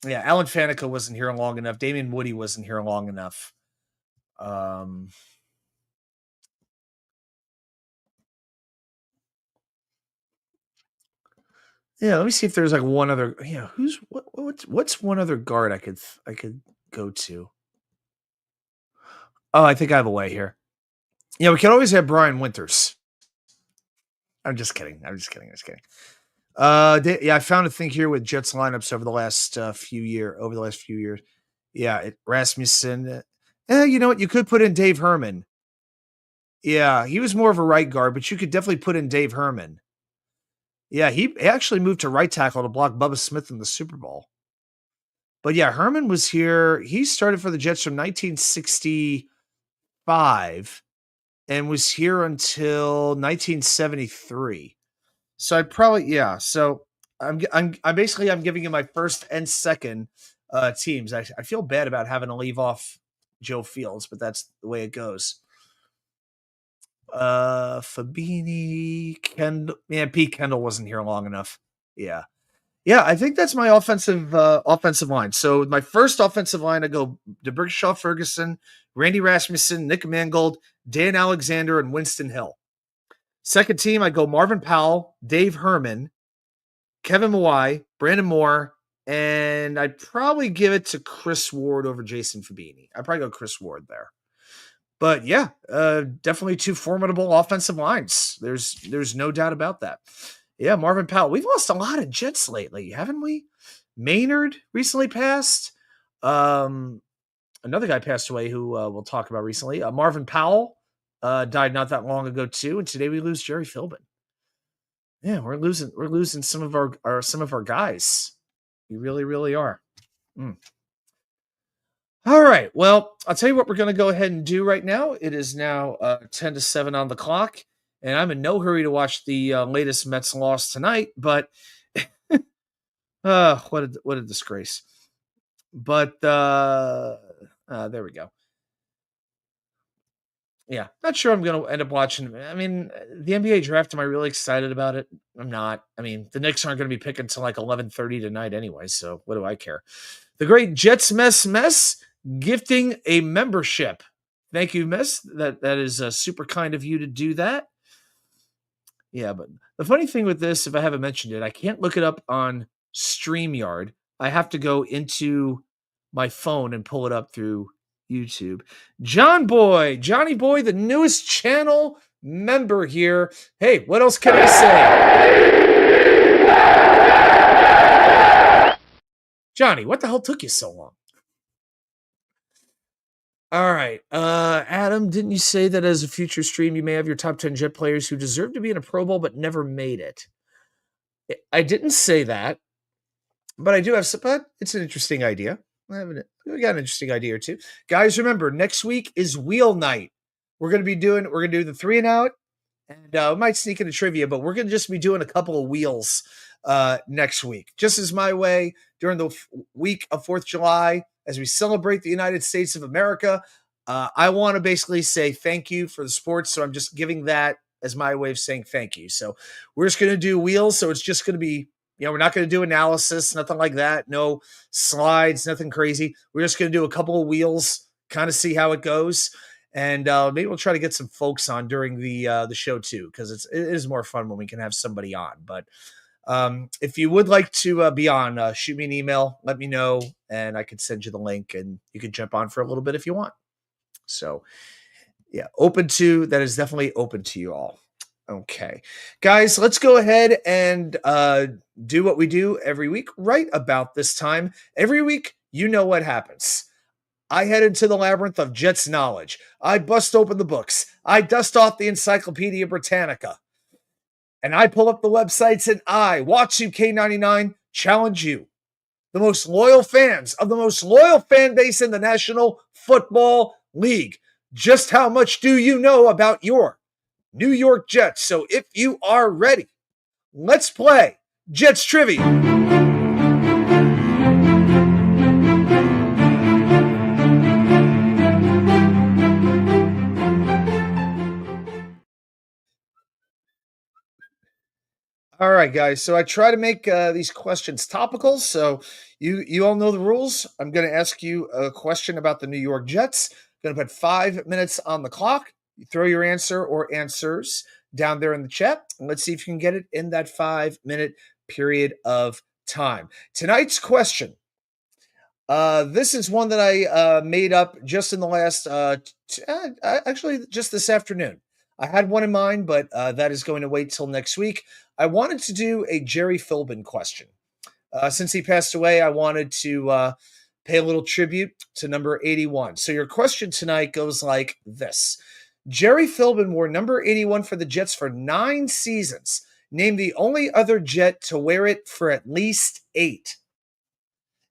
Yeah, Alan Faneca wasn't here long enough. Damian Woody wasn't here long enough. Yeah, let me see if there's like one other. Yeah, what's one other guard I could go to? Oh, I think I have a way here. Yeah, we could always have Brian Winters. I'm just kidding. Yeah, I found a thing here with Jets lineups over the last few years. Yeah, Rasmussen. You know what? You could put in Dave Herman. Yeah, he was more of a right guard, but you could definitely put in Dave Herman. Yeah, he actually moved to right tackle to block Bubba Smith in the Super Bowl. But yeah, Herman was here. He started for the Jets from 1965 and was here until 1973. So I'd probably So I'm giving you my first and second teams. I feel bad about having to leave off Joe Fields, but that's the way it goes. Fabini, Kendall. Yeah, Pete Kendall wasn't here long enough. Yeah. Yeah, I think that's my offensive line. So my first offensive line, I go DeBrickshaw Ferguson, Randy Rasmussen, Nick Mangold, Dan Alexander, and Winston Hill. Second team, I go Marvin Powell, Dave Herman, Kevin Mawai, Brandon Moore, and I'd probably give it to Chris Ward over Jason Fabini. I'd probably go Chris Ward there. But yeah, definitely two formidable offensive lines. There's no doubt about that. Yeah, Marvin Powell. We've lost a lot of Jets lately, haven't we? Maynard recently passed. Um, Another guy passed away who we'll talk about recently. Marvin Powell died not that long ago too, and today we lose Jerry Philbin. Yeah, we're losing some of our guys. We really are. Mm. All right. Well, I'll tell you what we're going to go ahead and do right now. It is now 10 to 7 on the clock, and I'm in no hurry to watch the latest Mets loss tonight, but what a disgrace. But there we go. Yeah, not sure I'm going to end up watching. I mean, the NBA draft, am I really excited about it? I'm not. I mean, the Knicks aren't going to be picking until like 11:30 tonight anyway, so what do I care? The great Jets Mess gifting a membership. Thank you, Mess. That is super kind of you to do that. Yeah, but the funny thing with this, if I haven't mentioned it, I can't look it up on StreamYard. I have to go into my phone and pull it up through YouTube. Johnny Boy, the newest channel member here. Hey, what else can I say? Johnny, what the hell took you so long? All right. Adam, didn't you say that as a future stream, you may have your top 10 Jet players who deserve to be in a Pro Bowl but never made it? I didn't say that, but I do have some, but it's an interesting idea. We got an interesting idea or two. Guys, remember, next week is wheel night. We're going to do the 3 and out, and we might sneak into trivia, but we're going to just be doing a couple of wheels next week. Just as my way during the week of 4th of July, as we celebrate the United States of America, I want to basically say thank you for the sports. So I'm just giving that as my way of saying thank you. So we're just going to do wheels. So it's just going to be, we're not going to do analysis, nothing like that. No slides, nothing crazy. We're just going to do a couple of wheels, kind of see how it goes. And maybe we'll try to get some folks on during the show too, because it is more fun when we can have somebody on. But if you would like to be on, shoot me an email, let me know, and I could send you the link, and you can jump on for a little bit if you want. So, yeah, that is definitely open to you all. Okay, guys, let's go ahead and do what we do every week right about this time. Every week, you know what happens. I head into the labyrinth of Jets knowledge. I bust open the books. I dust off the Encyclopedia Britannica. And I pull up the websites and I, watch UK99, challenge you, the most loyal fans of the most loyal fan base in the National Football League. Just how much do you know about your New York Jets? So if you are ready, let's play Jets Trivia. All right, guys. So I try to make these questions topical. So you all know the rules. I'm going to ask you a question about the New York Jets. I'm going to put 5 minutes on the clock. You throw your answer or answers down there in the chat. And let's see if you can get it in that 5-minute period of time. Tonight's question. This is one that I made up just in the last, actually just this afternoon. I had one in mind, but that is going to wait till next week. I wanted to do a Jerry Philbin question. Since he passed away, I wanted to pay a little tribute to number 81. So your question tonight goes like this. Jerry Philbin wore number 81 for the Jets for 9 seasons. Name the only other Jet to wear it for at least 8.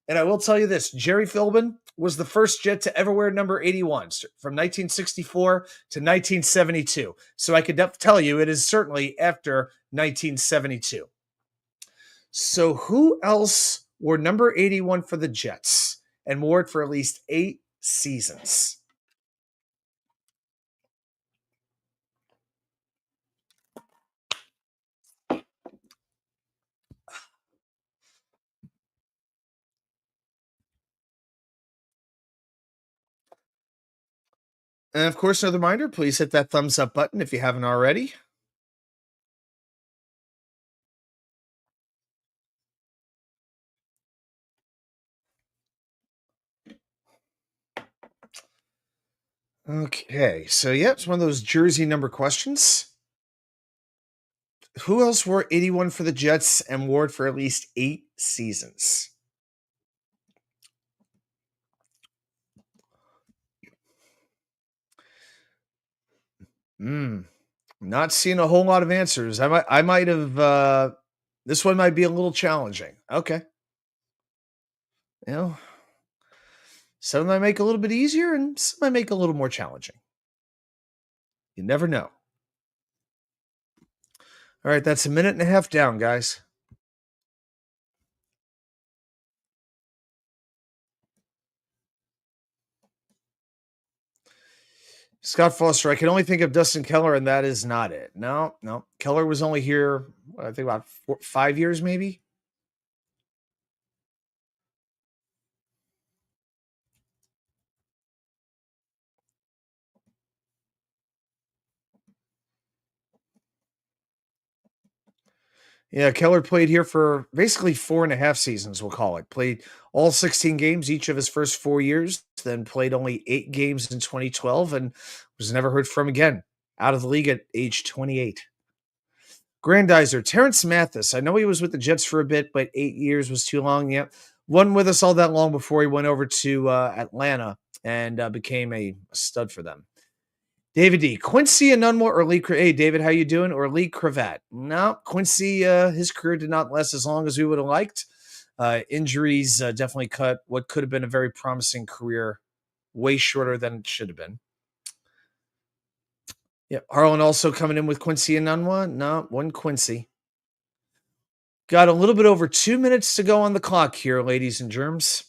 And I will tell you this, Jerry Philbin was the first Jet to ever wear number 81 from 1964 to 1972. So I could tell you it is certainly after 1972. So who else wore number 81 for the Jets and wore it for at least 8 seasons? And of course, another reminder, please hit that thumbs up button if you haven't already. Okay, so yeah, it's one of those jersey number questions. Who else wore 81 for the Jets and wore it for at least 8 seasons? Hmm. Not seeing a whole lot of answers. I might have this one might be a little challenging. Okay. You know, some might make a little bit easier and some might make a little more challenging. You never know. All right, that's a minute and a half down, guys. Scott Foster, I can only think of Dustin Keller, and that is not it. No, no. Keller was only here, I think, about 5 years, maybe. Yeah, Keller played here for basically 4.5 seasons, we'll call it. Played all 16 games each of his first 4 years, then played only 8 games in 2012 and was never heard from again. Out of the league at age 28. Grandizer, Terrence Mathis. I know he was with the Jets for a bit, but 8 years was too long. Yep. Wasn't with us all that long before he went over to Atlanta and became a stud for them. David D. Quincy Enunwa or Lee Hey, David, how you doing? Or Lee Cravat? No, Quincy, his career did not last as long as we would have liked. Injuries definitely cut what could have been a very promising career way shorter than it should have been. Yeah, Harlan also coming in with Quincy Enunwa. No, one Quincy. Got a little bit over 2 minutes to go on the clock here, ladies and germs.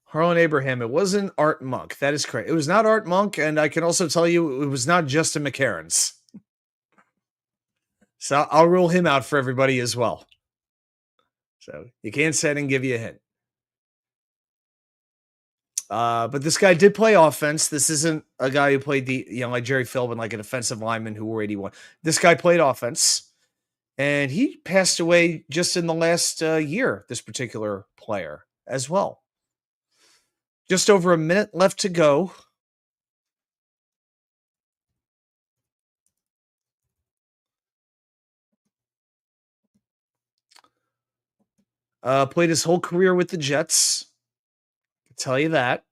Harlan Abraham. It wasn't Art Monk. That is correct. It was not Art Monk, and I can also tell you it was not Justin McCarron's. So I'll rule him out for everybody as well. So you can't say I didn't give you a hint. But this guy did play offense. This isn't a guy who played like Jerry Philbin, like an offensive lineman who wore 81. This guy played offense, and he passed away just in the last year, this particular player as well. Just over a minute left to go. Played his whole career with the Jets. I can tell you that.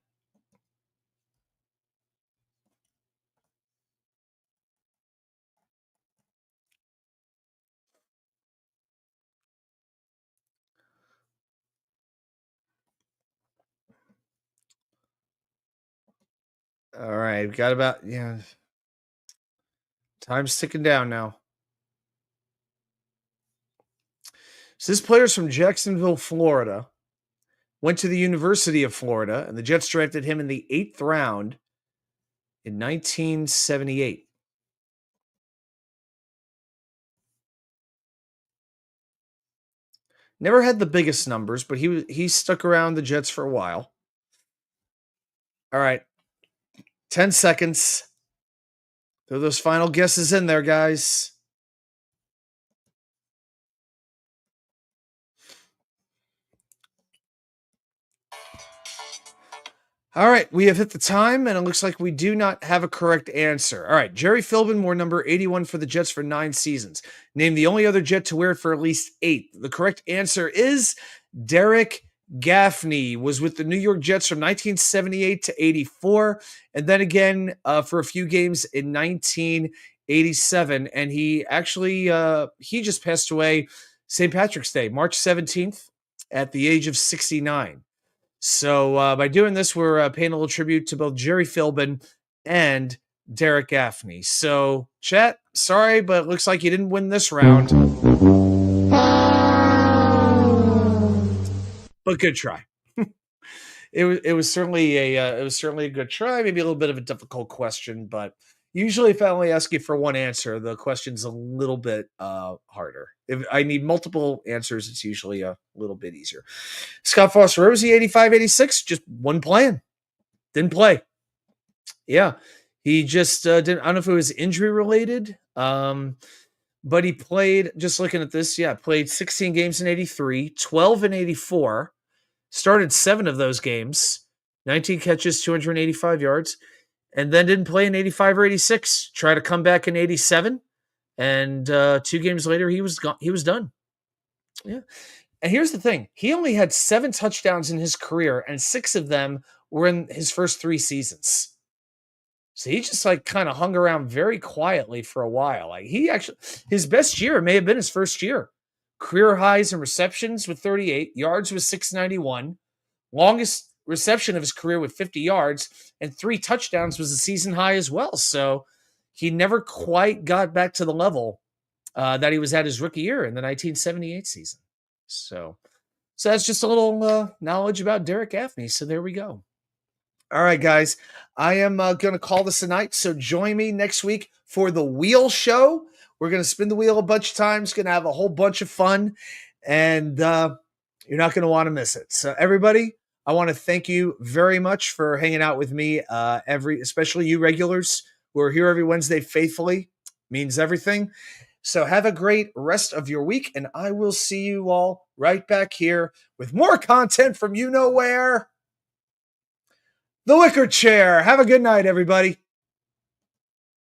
All right, got about time's ticking down now. So this player's from Jacksonville, Florida. Went to the University of Florida, and the Jets drafted him in the 8th round in 1978. Never had the biggest numbers, but he stuck around the Jets for a while. All right. 10 seconds. Throw those final guesses in there, guys. All right, we have hit the time, and it looks like we do not have a correct answer. All right, Jerry Philbin wore number 81 for the Jets for 9 seasons. Name the only other Jet to wear it for at least 8. The correct answer is Derek Gaffney. Was with the New York Jets from 1978 to 84, and then again for a few games in 1987. And he actually he just passed away St. Patrick's Day, March 17th, at the age of 69. So by doing this, we're paying a little tribute to both Jerry Philbin and Derek Gaffney. So, chat, sorry, but it looks like you didn't win this round. But good try. it was certainly a good try, maybe a little bit of a difficult question, but usually if I only ask you for one answer, the question's a little bit harder. If I need multiple answers, it's usually a little bit easier. Scott Foster Rosie, 85, 86, just one plan. Didn't play. Yeah. He just didn't. I don't know if it was injury related. But he played, just looking at this, played 16 games in 83, 12 in 84, started 7 of those games, 19 catches, 285 yards, and then didn't play in 85 or 86. Tried to come back in 87, and 2 games later he was gone. He was done. Yeah. And here's the thing. He only had 7 touchdowns in his career, and 6 of them were in his first 3 seasons. So he just like kind of hung around very quietly for a while. Like his best year may have been his first year. Career highs in receptions with 38, yards with 691, longest reception of his career with 50 yards, and 3 touchdowns was a season high as well. So he never quite got back to the level that he was at his rookie year in the 1978 season. So that's just a little knowledge about Derek Gaffney. So there we go. All right, guys. I am going to call this a night. So join me next week for the wheel show. We're going to spin the wheel a bunch of times. Going to have a whole bunch of fun. And you're not going to want to miss it. So everybody, I want to thank you very much for hanging out with me. Especially you regulars who are here every Wednesday faithfully. Means everything. So have a great rest of your week. And I will see you all right back here with more content from you know where. The Wicker Chair. Have a good night, everybody.